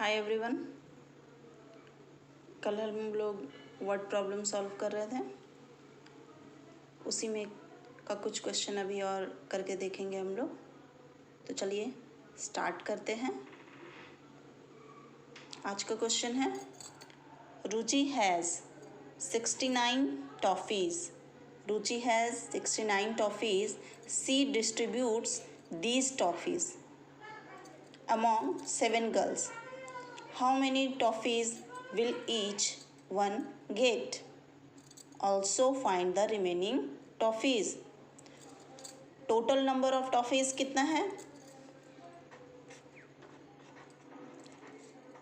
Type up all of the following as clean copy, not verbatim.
Hi everyone. कल हम लोग वर्ड प्रॉब्लम सॉल्व कर रहे थे, उसी में का कुछ क्वेश्चन अभी और करके देखेंगे हम लोग। तो चलिए स्टार्ट करते हैं। आज का क्वेश्चन है, Ruchi has 69 toffees. Ruchi has 69 toffees. She distributes these toffees among 7 girls. How many toffees will each one get? Also find the remaining toffees. Total number of toffees कितना है?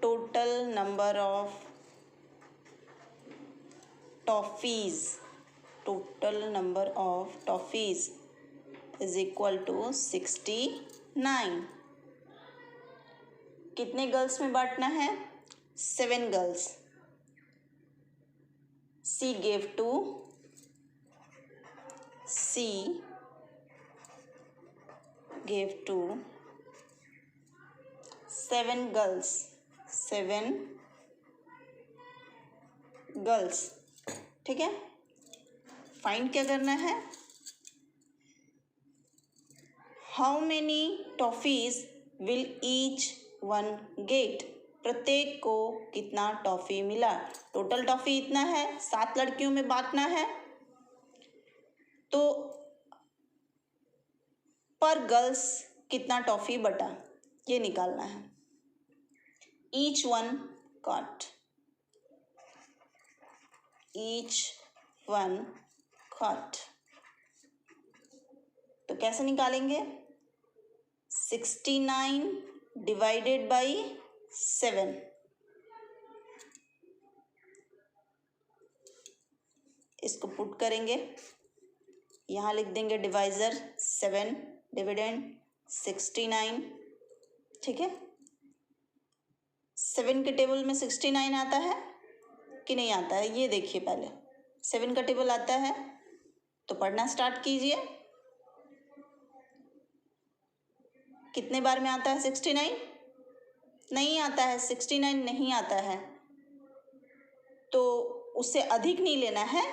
Total number of toffees. Total number of toffees is equal to 69. कितने girls में बांटना है? 7 girls. C gave to 7 girls. 7 girls. ठीक है, find क्या करना है? How many toffees will each one get? प्रत्येक को कितना टॉफी मिला? टोटल टॉफी इतना है, 7 लड़कियों में बांटना है, तो पर गर्ल्स कितना टॉफी बटा ये निकालना है. Each one caught. Each one caught. तो कैसे निकालेंगे? 69 डिवाइडेड बाई 7. इसको पुट करेंगे, यहाँ लिख देंगे डिवाइजर 7, डिविडेंड 69. ठीक है, 7 के टेबल में 69 आता है कि नहीं आता है ये देखिए. पहले 7 का टेबल आता है तो पढ़ना स्टार्ट कीजिए. कितने बार में आता है 69? नहीं आता है, 69 नहीं आता है. तो उससे अधिक नहीं लेना है,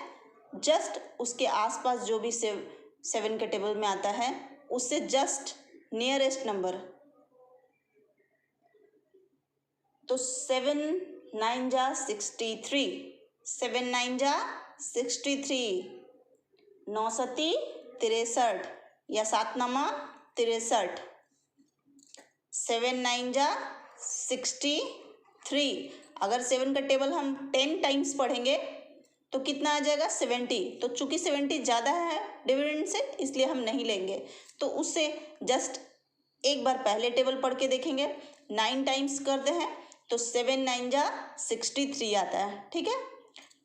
जस्ट उसके आसपास जो भी 7 के टेबल में आता है उससे जस्ट नियरेस्ट नंबर. तो 7 9 जा 63. 7 9 जा 63. 9 सती 63 या 7 नमा 63. 7 9 जा 63. अगर 7 का टेबल हम 10 टाइम्स पढ़ेंगे तो कितना आ जाएगा? 70. तो चूंकि 70 ज़्यादा है डिविडेंड से, इसलिए हम नहीं लेंगे. तो उससे जस्ट एक बार पहले टेबल पढ़ के देखेंगे. 9 टाइम्स करते हैं तो 7 9 जा 63 आता है. ठीक है,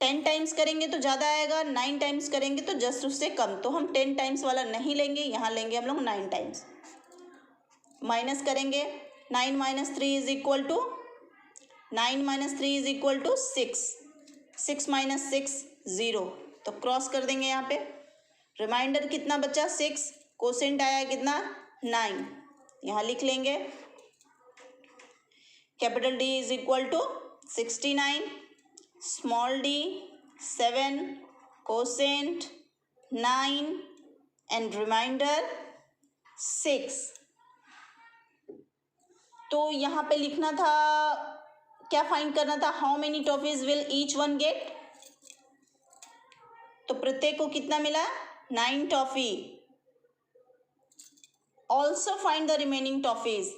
10 टाइम्स करेंगे तो ज़्यादा आएगा, 9 टाइम्स करेंगे तो जस्ट उससे कम. तो हम 10 टाइम्स वाला नहीं लेंगे, यहाँ लेंगे हम लोग 9 टाइम्स. माइनस करेंगे, 9 minus 3 is equal to 9 minus 3 is equal to 6. 6 minus 6 0. तो क्रॉस कर देंगे यहाँ पे. रिमाइंडर कितना बचा? 6. कोसेंट आया कितना? 9. यहाँ लिख लेंगे. Capital D is equal to 69, small D 7, quotient 9 and remainder 6. तो यहाँ पे लिखना था, क्या फाइंड करना था? How many toffees will each one get? तो प्रत्येक को कितना मिला? 9 toffee. Also find the remaining toffees.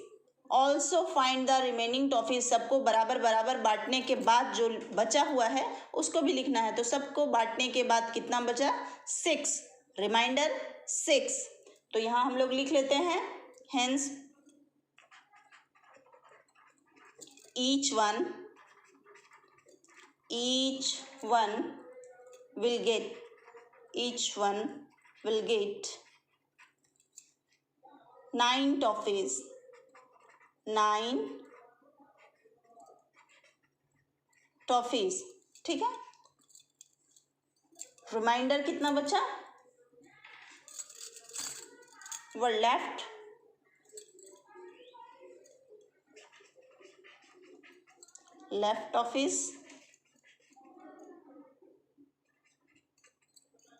Also find the remaining toffees. सबको बराबर बराबर बांटने के बाद जो बचा हुआ है उसको भी लिखना है. तो सबको बांटने के बाद कितना बचा? 6. रिमाइंडर 6. तो यहाँ हम लोग लिख लेते हैं, hence each one will get 9 toffees. 9 toffees. ठीक है, रिमाइंडर कितना बचा? वर लेफ्ट लेफ्ट ऑफ इज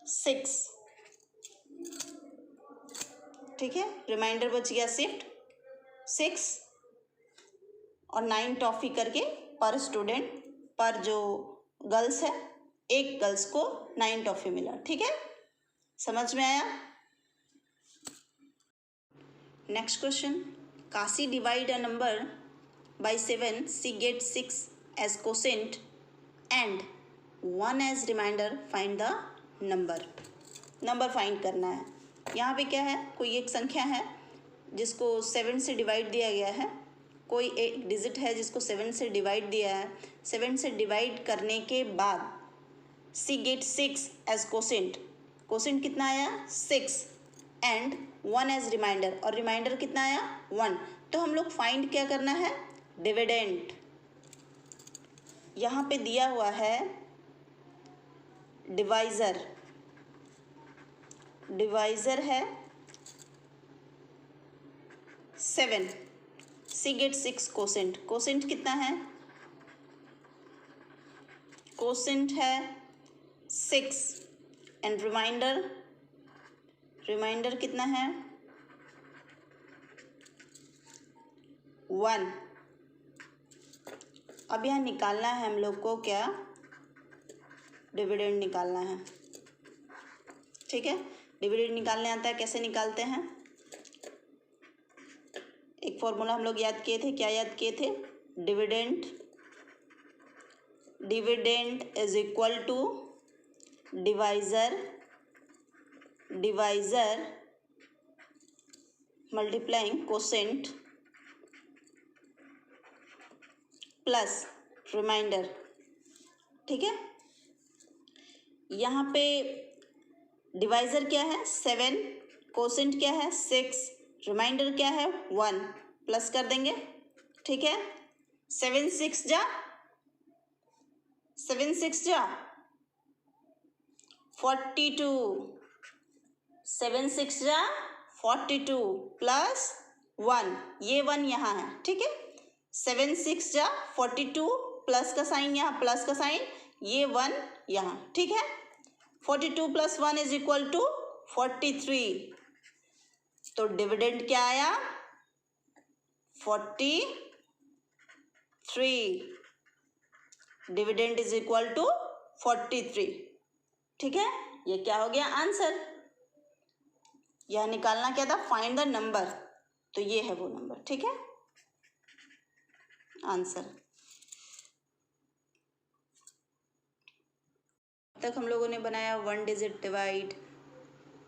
6, ठीक है। रिमाइंडर बच गया शिफ्ट 6 और 9 टॉफी करके पर स्टूडेंट, पर जो गर्ल्स है, एक गर्ल्स को 9 टॉफी मिला, ठीक है। समझ में आया। Next question, Kashi divide a number by 7, she get 6 as quotient and 1 as remainder, find the number. Number find करना है। यहाँ पे क्या है, कोई एक संख्या है जिसको 7 से डिवाइड दिया गया है, कोई एक डिजिट है जिसको 7 से डिवाइड दिया है। 7 से डिवाइड करने के बाद सी गेट 6 एज कोसेंट, कोसेंट कितना आया 6 एंड 1 एज रिमाइंडर, और रिमाइंडर कितना आया 1। तो हम लोग फाइंड क्या करना है, डिविडेंड। यहाँ पे दिया हुआ है डिवाइजर, डिवाइजर है 7, सी गेट 6 कोसेंट, कोसेंट कितना है, कोसेंट है 6 एंड रिमाइंडर, रिमाइंडर कितना है 1। अब यहाँ निकालना है हम लोग को क्या, डिविडेंड निकालना है, ठीक है। डिविडेंड निकालने आता है, कैसे निकालते हैं, एक फॉर्मूला हम लोग याद किए थे, क्या याद किए थे, dividend, dividend is equal to divisor, divisor multiplying quotient plus remainder, ठीक है। यहाँ पे डिवाइजर क्या है 7, कोसेंट क्या है 6, रिमाइंडर क्या है 1, प्लस कर देंगे, ठीक है। 7 6 जा 42, 7 6 जा 42 प्लस 1, ये 1 यहाँ है, ठीक है। 7 6 जा 42 प्लस का साइन यहाँ, प्लस का साइन, ये 1 यहाँ, ठीक है। 42 प्लस 1 इज इक्वल टू 43। तो डिविडेंड क्या आया 43, डिविडेंड इज इक्वल टू 43, ठीक है। ये क्या हो गया आंसर। यह निकालना क्या था, फाइंड द नंबर, तो ये है वो नंबर, ठीक है, आंसर। तक हम लोगों ने बनाया 1 डिजिट डिवाइड,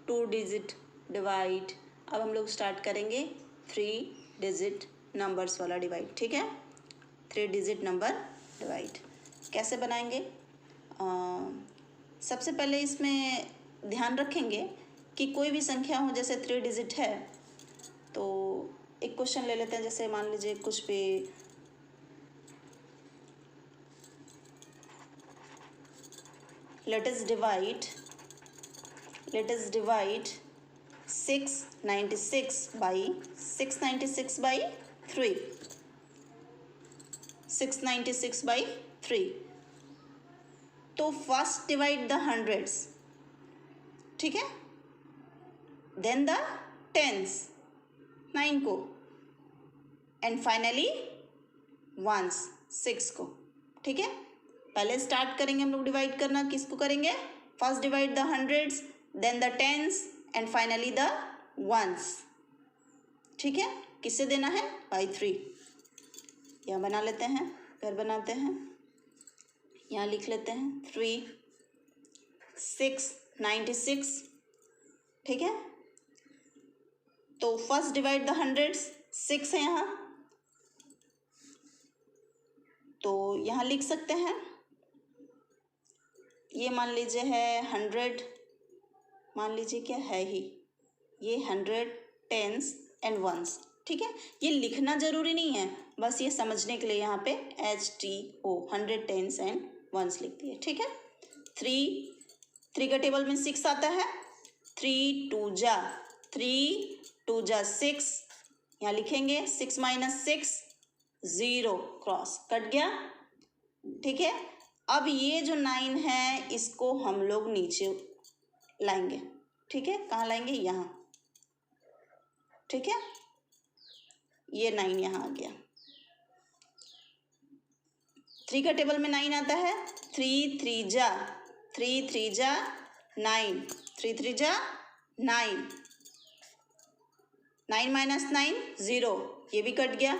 2 डिजिट डिवाइड, अब हम लोग स्टार्ट करेंगे 3 डिजिट नंबर्स वाला डिवाइड, ठीक है। 3 डिजिट नंबर डिवाइड कैसे बनाएंगे, सबसे पहले इसमें ध्यान रखेंगे कि कोई भी संख्या हो, जैसे 3 डिजिट है, तो एक क्वेश्चन ले लेते हैं, जैसे मान लीजिए कुछ भी, let us divide 696 by 696 by 3, 696 by 3। तो फर्स्ट डिवाइड द हंड्रेड्स, ठीक है, देन द टेंस 9 को, एंड फाइनली वंस 6 को, ठीक है। पहले स्टार्ट करेंगे हम लोग डिवाइड करना, किसको करेंगे, first divide the hundreds, then the tens and finally the ones, ठीक है। किससे देना है, बाई 3। यहाँ बना लेते हैं, घर बनाते हैं, यहाँ लिख लेते हैं 3 696, ठीक है। तो फर्स्ट डिवाइड द हंड्रेड्स 6 है यहाँ, तो यहाँ लिख सकते हैं, ये मान लीजिए है 100, मान लीजिए क्या है ही, ये 100 टेंस एंड वंस, ठीक है। ये लिखना ज़रूरी नहीं है, बस ये समझने के लिए यहाँ पे HTO 100 टेंस एंड वंस लिख दिए, ठीक है। 3 का टेबल में 6 आता है, 3 2 जा 6, यहाँ लिखेंगे 6 - 6 0 क्रॉस कट गया, ठीक है। अब ये जो 9 है इसको हम लोग नीचे लाएंगे, ठीक है। कहाँ लाएंगे? यहाँ, ठीक है। ये 9 यहाँ आ गया। 3 का टेबल में 9 आता है। 3 3 जा 3 3 जा 9, 3 3 जा 9, 9 माइनस 9 0, ये भी कट गया।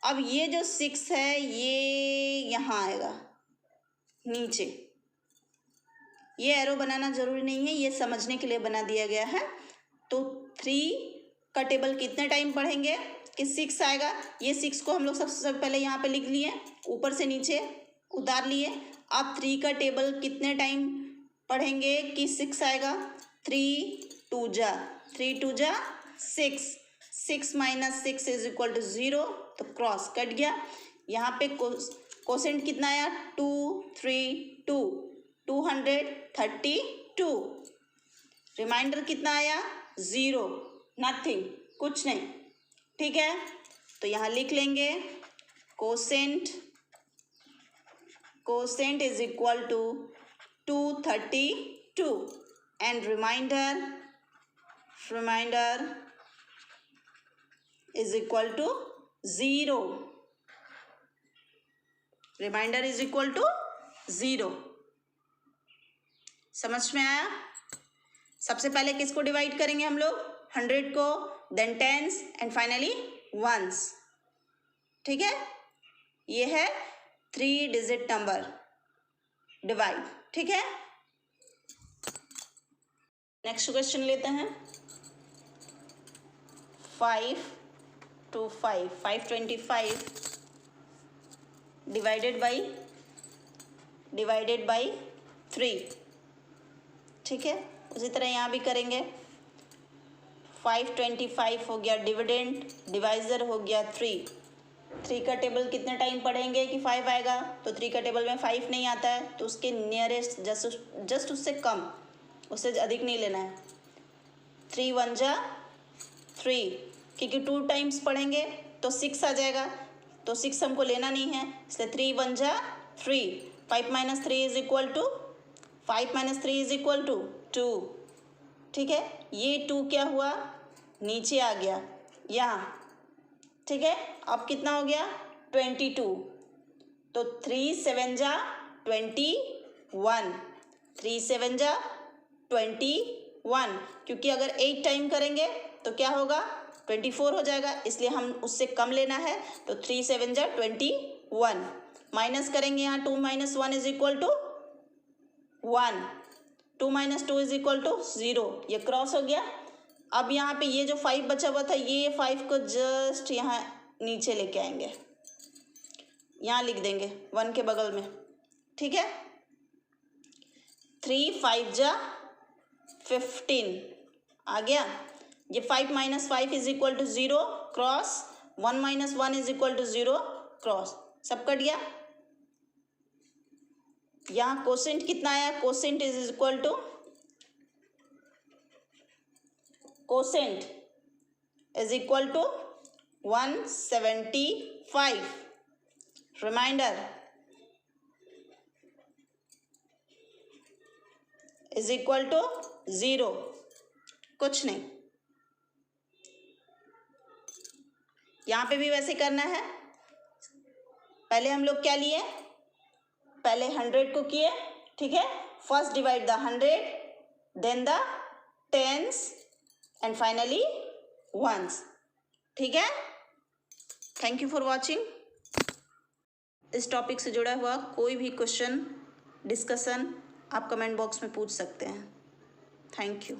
अब ये जो 6 है ये यहाँ आएगा नीचे। ये एरो बनाना जरूरी नहीं है, ये समझने के लिए बना दिया गया है। तो 3 का टेबल कितने टाइम पढ़ेंगे कि 6 आएगा। ये 6 को हम लोग सबसे पहले यहाँ पे लिख लिए, ऊपर से नीचे उतार लिए। अब 3 का टेबल कितने टाइम पढ़ेंगे कि 6 आएगा। 3 2 जा 3 2 जा 6, 6 माइनस 6 इज इक्वल टू 0, तो क्रॉस कट गया। यहाँ पे कोसेंट कितना आया? 2 3 2, 232। रिमाइंडर कितना आया? 0, नथिंग, कुछ नहीं, ठीक है। तो यहाँ लिख लेंगे quotient is equal to 232 and remainder is equal to 0। Remainder is equal to 0। समझ में आया? सबसे पहले किसको डिवाइड करेंगे हम लोग? 100 को, then tens and finally ones, ठीक है। ये है 3 डिजिट नंबर डिवाइड, ठीक है। नेक्स्ट क्वेश्चन लेते हैं। 5 to 5, 525 डिवाइडेड बाई 3, ठीक है। उसी तरह यहाँ भी करेंगे। 525 हो गया डिविडेंड, डिवाइजर हो गया 3। 3 का टेबल कितने टाइम पढ़ेंगे कि 5 आएगा। तो 3 का टेबल में 5 नहीं आता है, तो उसके नियरेस्ट जस्ट उससे कम, उससे अधिक नहीं लेना है। 3 1 जा 3, क्योंकि 2 टाइम्स पढ़ेंगे तो 6 आ जाएगा, तो 6 हमको लेना नहीं है, इसलिए 3 1 जा 3। 5 माइनस 3 इज इक्वल टू 2, ठीक है। ये 2 क्या हुआ? नीचे आ गया यहाँ, ठीक है। अब कितना हो गया? 22। तो 3 7 जा 21, 3 7 जा 21, क्योंकि अगर 8 टाइम करेंगे तो क्या होगा? 24 हो जाएगा, इसलिए हम उससे कम लेना है। तो 3 7 जा 21, माइनस करेंगे यहाँ 2 minus 1 is equal to 1, 2 minus 2 is equal to 0, ये क्रॉस हो गया। अब यहाँ पे ये जो 5 बचा हुआ था, ये 5 को जस्ट यहाँ नीचे लेके आएंगे, यहाँ लिख देंगे 1 के बगल में, ठीक है। 3 5 जा 15 आ गया। ये 5 minus 5 is equal to 0, cross. 1 minus 1 is equal to 0, cross, सब कट गया। यहाँ कोसेंट कितना आया? Quotient is equal to 175। Remainder is equal to 0, कुछ नहीं। यहाँ पे भी वैसे करना है। पहले हम लोग क्या लिए? पहले 100 को किए, ठीक है। First divide the 100, then the tens and finally ones, ठीक है। Thank you for watching. इस टॉपिक से जुड़ा हुआ कोई भी क्वेश्चन, डिस्कशन आप कमेंट बॉक्स में पूछ सकते हैं। थैंक यू।